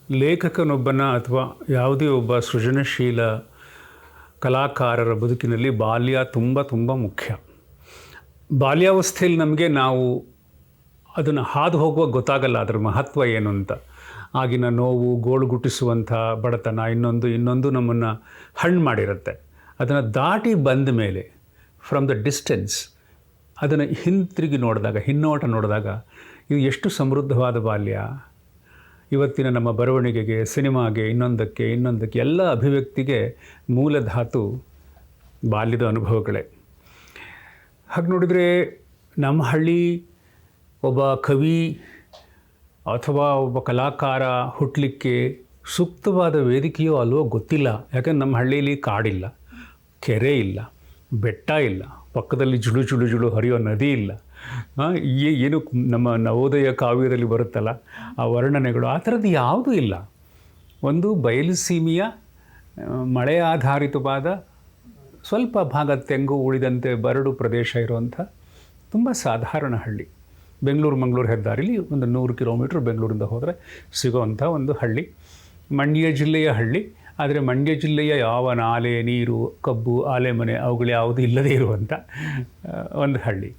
ಲೇಖಕನೊಬ್ಬನ ಅಥವಾ ಯಾವುದೇ ಒಬ್ಬ ಸೃಜನಶೀಲ ಕಲಾಕಾರರ ಬದುಕಿನಲ್ಲಿ ಬಾಲ್ಯ ತುಂಬ ತುಂಬ ಮುಖ್ಯ. ಬಾಲ್ಯಾವಸ್ಥೆಯಲ್ಲಿ ನಮಗೆ ನಾವು ಅದನ್ನು ಹಾದು ಹೋಗುವಾಗ ಗೊತ್ತಾಗಲ್ಲ ಅದರ ಮಹತ್ವ ಏನು ಅಂತ. ಆಗಿನ ನೋವು, ಗೋಳುಗುಟ್ಟಿಸುವಂಥ ಬಡತನ, ಇನ್ನೊಂದು ನಮ್ಮನ್ನು ಹಣ್ಣು ಮಾಡಿರುತ್ತೆ. ಅದನ್ನು ದಾಟಿ ಬಂದ ಮೇಲೆ ಫ್ರಮ್ ದ ಡಿಸ್ಟೆನ್ಸ್ ಅದನ್ನು ಹಿನ್ನೋಟ ನೋಡಿದಾಗ ಇದು ಎಷ್ಟು ಸಮೃದ್ಧವಾದ ಬಾಲ್ಯ. ಇವತ್ತಿನ ನಮ್ಮ ಬರವಣಿಗೆಗೆ, ಸಿನಿಮಾಗೆ, ಇನ್ನೊಂದಕ್ಕೆ ಎಲ್ಲ ಅಭಿವ್ಯಕ್ತಿಗೆ ಮೂಲ ಧಾತು ಬಾಲ್ಯದ ಅನುಭವಗಳೇ. ಹಾಗೆ ನೋಡಿದರೆ ನಮ್ಮ ಹಳ್ಳಿ ಒಬ್ಬ ಕವಿ ಅಥವಾ ಒಬ್ಬ ಕಲಾಕಾರ ಹುಟ್ಟಲಿಕ್ಕೆ ಸೂಕ್ತವಾದ ವೇದಿಕೆಯೋ ಅಲ್ವೋ ಗೊತ್ತಿಲ್ಲ. ಯಾಕಂದ್ರೆ ನಮ್ಮ ಹಳ್ಳಿಯಲ್ಲಿ ಕಾಡಿಲ್ಲ, ಕೆರೆ ಇಲ್ಲ, ಬೆಟ್ಟ ಇಲ್ಲ, ಪಕ್ಕದಲ್ಲಿ ಜುಳು ಹರಿಯೋ ನದಿ ಇಲ್ಲ. ಏನು ನಮ್ಮ ನವೋದಯ ಕಾವ್ಯದಲ್ಲಿ ಬರುತ್ತಲ್ಲ ಆ ವರ್ಣನೆಗಳು, ಆ ಥರದ್ದು ಯಾವುದೂ ಇಲ್ಲ. ಒಂದು ಬಯಲು ಸೀಮೆಯ ಮಳೆ ಆಧಾರಿತವಾದ ಸ್ವಲ್ಪ ಭಾಗ ತೆಂಗು ಉಳಿದಂತೆ ಬರಡು ಪ್ರದೇಶ ಇರುವಂಥ ತುಂಬ ಸಾಧಾರಣ ಹಳ್ಳಿ. ಮಂಗಳೂರು ಹೆದ್ದಾರಿಲಿ ಒಂದು 100 ಕಿಲೋಮೀಟ್ರ್ ಬೆಂಗಳೂರಿಂದ ಹೋದರೆ ಸಿಗೋವಂಥ ಒಂದು ಹಳ್ಳಿ. ಮಂಡ್ಯ ಜಿಲ್ಲೆಯ ಹಳ್ಳಿ. ಆದರೆ ಮಂಡ್ಯ ಜಿಲ್ಲೆಯ ಯಾವ ನಾಲೆ, ನೀರು, ಕಬ್ಬು, ಆಲೆಮನೆ ಅವುಗಳು ಯಾವುದೂ ಇಲ್ಲದೇ ಇರುವಂಥ ಒಂದು ಹಳ್ಳಿ.